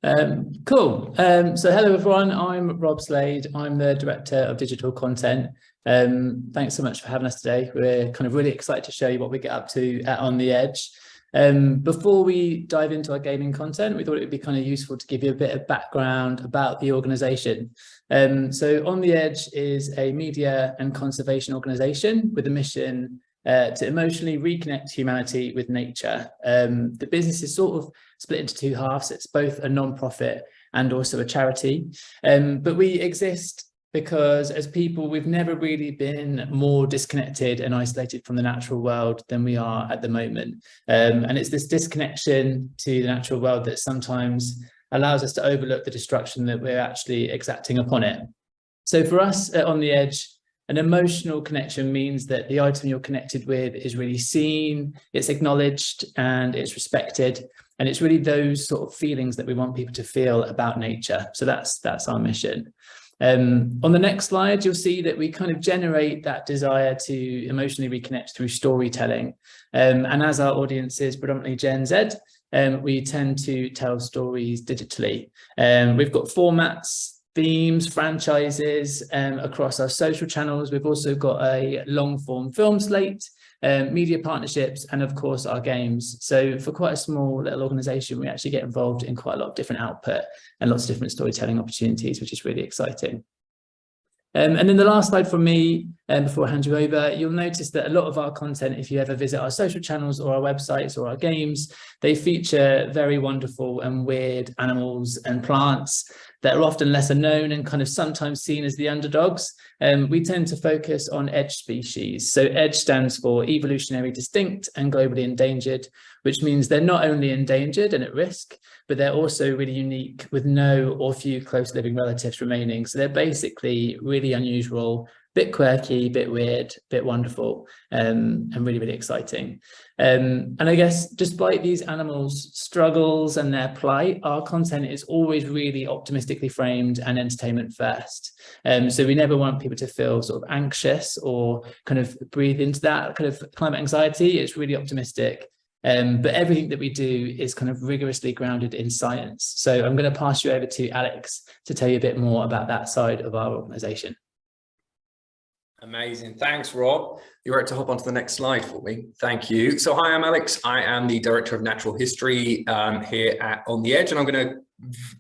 Cool. So hello everyone, I'm Rob Slade. I'm the Director of Digital Content. Thanks so much for having us today. We're kind of really excited to show you what we get up to at On the Edge. Before we dive into our gaming content, we thought it would be kind of useful to give you a bit of background about the organisation. So On the Edge is a media and conservation organisation with a mission to emotionally reconnect humanity with nature. The business is sort of split into two halves. It's both a non-profit and also a charity. But we exist because as people, we've never really been more disconnected and isolated from the natural world than we are at the moment. And it's this disconnection to the natural world that sometimes allows us to overlook the destruction that we're actually exacting upon it. So for us at On the Edge, an emotional connection means that the item you're connected with is really seen, it's acknowledged, and it's respected. And it's really those sort of feelings that we want people to feel about nature. So that's our mission. On the next slide, you'll see that we kind of generate that desire to emotionally reconnect through storytelling. And as our audience is predominantly Gen Z, we tend to tell stories digitally. We've got formats, themes, franchises across our social channels. We've also got a long form film slate, media partnerships, and of course our games. So for quite a small little organization, we actually get involved in quite a lot of different output and lots of different storytelling opportunities, which is really exciting. And then the last slide from me, before I hand you over, you'll notice that a lot of our content, if you ever visit our social channels or our websites or our games, they feature very wonderful and weird animals and plants that are often lesser known and kind of sometimes seen as the underdogs. We tend to focus on edge species. So EDGE stands for evolutionary distinct and globally endangered, which means they're not only endangered and at risk, but they're also really unique with no or few close living relatives remaining. So they're basically really unusual, bit quirky, bit weird, bit wonderful, and really, really exciting. And I guess despite these animals' struggles and their plight, our content is always really optimistically framed and entertainment first. So we never want people to feel sort of anxious or kind of breathe into that kind of climate anxiety. It's really optimistic. But everything that we do is kind of rigorously grounded in science. So I'm going to pass you over to Alex to tell you a bit more about that side of our organisation. Amazing. Thanks, Rob. You're right to hop onto the next slide for me. Thank you. So hi, I'm Alex. I am the Director of Natural History here at On the Edge, and I'm going to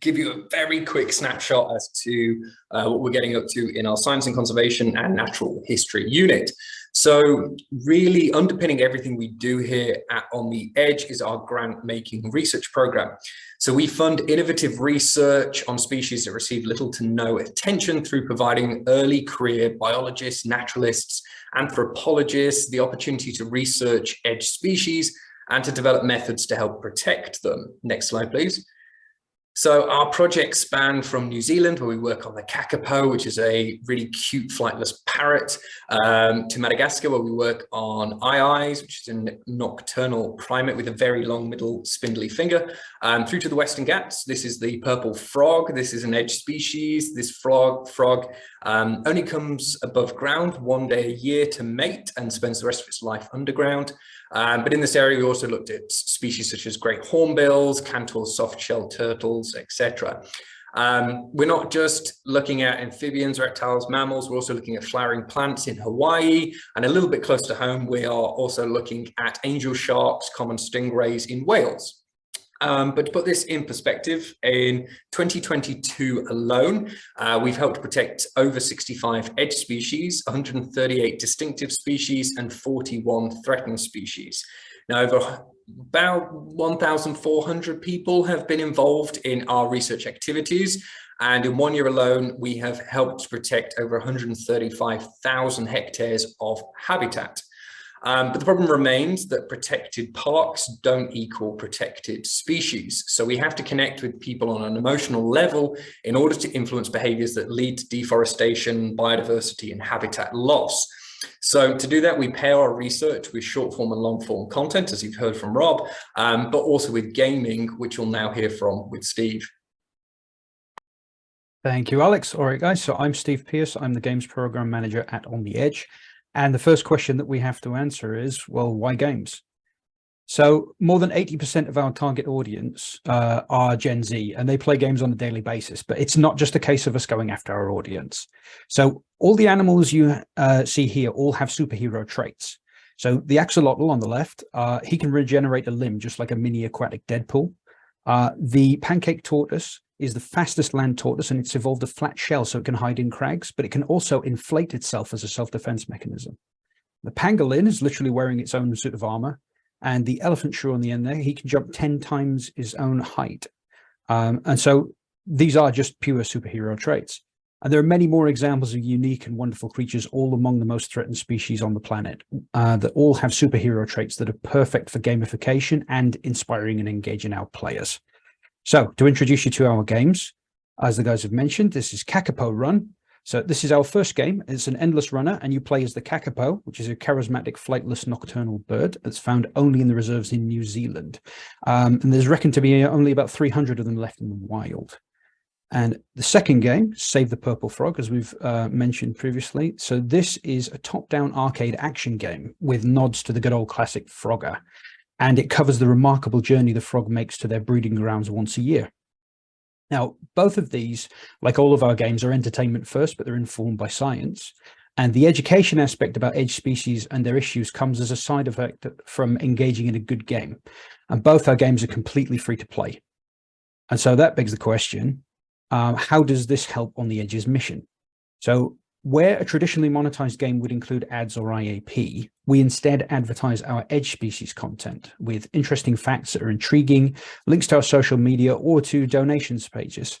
give you a very quick snapshot as to what we're getting up to in our Science and Conservation and Natural History unit. So really underpinning everything we do here at On the Edge is our grant-making research program. So we fund innovative research on species that receive little to no attention through providing early career biologists, naturalists, anthropologists the opportunity to research edge species and to develop methods to help protect them. Next slide, please. So our projects span from New Zealand, where we work on the kakapo, which is a really cute flightless parrot, to Madagascar, where we work on eye-eyes, which is a nocturnal primate with a very long middle spindly finger, through to the Western Ghats. This is the purple frog. This is an edge species. This frog only comes above ground one day a year to mate and spends the rest of its life underground. But in this area, we also looked at species such as great hornbills, Cantor's soft-shelled turtles, etc. We're not just looking at amphibians, reptiles, mammals, we're also looking at flowering plants in Hawaii, and a little bit close to home, we are also looking at angel sharks, common stingrays in Wales. But to put this in perspective, in 2022 alone, we've helped protect over 65 edge species, 138 distinctive species, and 41 threatened species. Now, over about 1,400 people have been involved in our research activities. And in 1 year alone, we have helped protect over 135,000 hectares of habitat. But the problem remains that protected parks don't equal protected species. So we have to connect with people on an emotional level in order to influence behaviors that lead to deforestation, biodiversity, and habitat loss. So to do that, we pair our research with short form and long form content, as you've heard from Rob, but also with gaming, which you'll now hear from with Steve. Thank you, Alex. All right, guys. So I'm Steve Pierce. I'm the Games Program Manager at On the Edge. And the first question that we have to answer is, well, why games? So more than 80% of our target audience are Gen Z, and they play games on a daily basis. But it's not just a case of us going after our audience. So all the animals you see here all have superhero traits. So the axolotl on the left, he can regenerate a limb just like a mini aquatic Deadpool. The pancake tortoise is the fastest land tortoise, and it's evolved a flat shell so it can hide in crags, but it can also inflate itself as a self-defense mechanism. The pangolin is literally wearing its own suit of armor. And the elephant shrew on the end there, he can jump 10 times his own height. And so these are just pure superhero traits. And there are many more examples of unique and wonderful creatures, all among the most threatened species on the planet, that all have superhero traits that are perfect for gamification and inspiring and engaging our players. So to introduce you to our games, as the guys have mentioned, this is Kakapo Run. So this is our first game. It's an endless runner, and you play as the kakapo, which is a charismatic flightless nocturnal bird that's found only in the reserves in New Zealand. And there's reckoned to be only about 300 of them left in the wild. And the second game, Save the Purple Frog, as we've mentioned previously. So this is a top-down arcade action game with nods to the good old classic Frogger. And it covers the remarkable journey the frog makes to their breeding grounds once a year. Now, both of these, like all of our games, are entertainment first, but they're informed by science. And the education aspect about edge species and their issues comes as a side effect from engaging in a good game. And both our games are completely free to play. And so that begs the question, how does this help On the Edge's mission? So where a traditionally monetized game would include ads or IAP, we instead advertise our edge species content with interesting facts that are intriguing, links to our social media or to donations pages,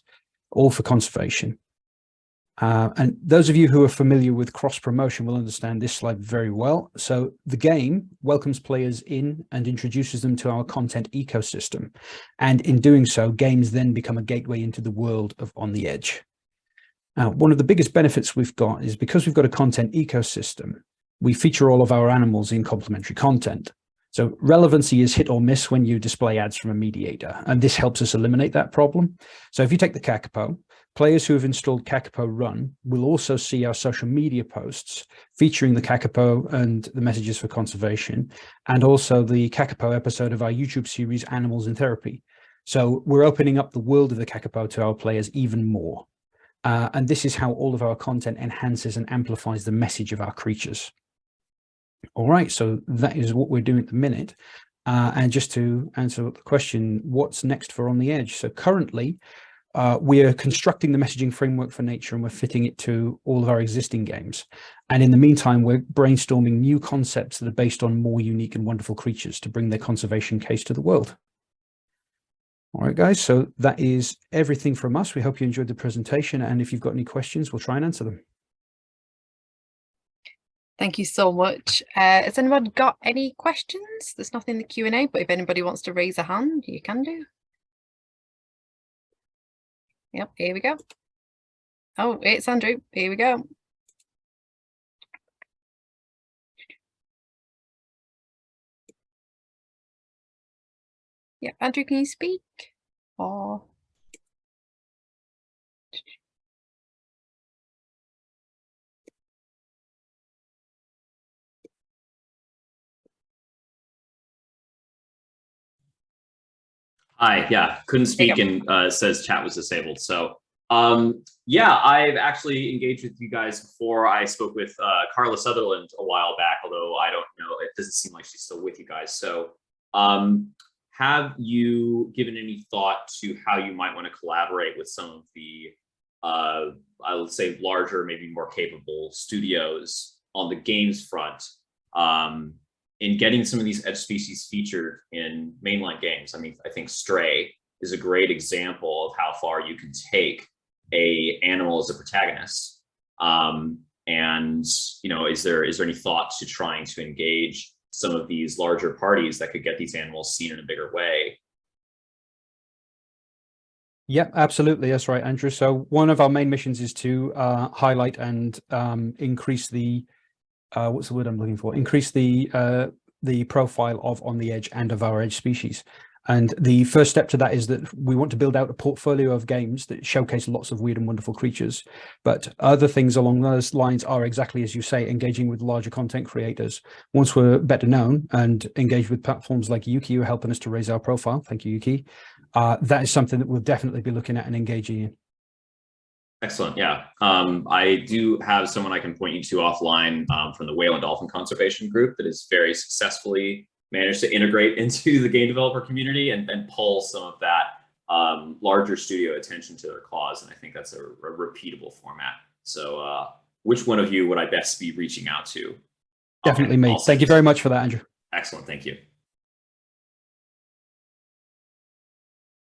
all for conservation. And those of you who are familiar with cross-promotion will understand this slide very well. So the game welcomes players in and introduces them to our content ecosystem. And in doing so, games then become a gateway into the world of On the Edge. Now, one of the biggest benefits we've got is because we've got a content ecosystem, we feature all of our animals in complementary content. So relevancy is hit or miss when you display ads from a mediator, and this helps us eliminate that problem. So if you take the Kakapo, players who have installed Kakapo Run will also see our social media posts featuring the Kakapo and the messages for conservation, and also the Kakapo episode of our YouTube series, Animals in Therapy. So we're opening up the world of the Kakapo to our players even more. And this is how all of our content enhances and amplifies the message of our creatures. All right, so that is what we're doing at the minute. And just to answer the question, what's next for On the Edge? So currently, we are constructing the messaging framework for nature, and we're fitting it to all of our existing games. And in the meantime, we're brainstorming new concepts that are based on more unique and wonderful creatures to bring their conservation case to the world. All right, guys, so that is everything from us. We hope you enjoyed the presentation, and if you've got any questions, we'll try and answer them. Thank you so much. Has anyone got any questions? There's nothing in the Q&A, but if anybody wants to raise a hand, you can do. Yep, here we go. Oh, it's Andrew. Here we go. Yeah, Andrew, can you speak? Or hi, yeah, couldn't speak and says chat was disabled. So yeah, I've actually engaged with you guys before. I spoke with Carla Sutherland a while back, although I don't know, it doesn't seem like she's still with you guys. So have you given any thought to how you might want to collaborate with some of the, I would say, larger, maybe more capable studios on the games front in getting some of these edge species featured in mainline games? I mean, I think Stray is a great example of how far you can take a animal as a protagonist. And, you know, is there any thought to trying to engage some of these larger parties that could get these animals seen in a bigger way? Yeah, absolutely. That's right, Andrew. So one of our main missions is to highlight and increase the, what's the word I'm looking for? Increase the profile of On the Edge and of our edge species. And the first step to that is that we want to build out a portfolio of games that showcase lots of weird and wonderful creatures. But other things along those lines are exactly as you say, engaging with larger content creators. Once we're better known and engaged with platforms like Ukie, who are helping us to raise our profile. Thank you, Ukie. That is something that we'll definitely be looking at and engaging in. Excellent. Yeah. I do have someone I can point you to offline from the whale and dolphin conservation group that is very successfully managed to integrate into the game developer community and pull some of that larger studio attention to their cause. And I think that's a repeatable format. So which one of you would I best be reaching out to? Definitely me. Thank you very much for that, Andrew. Excellent. Thank you.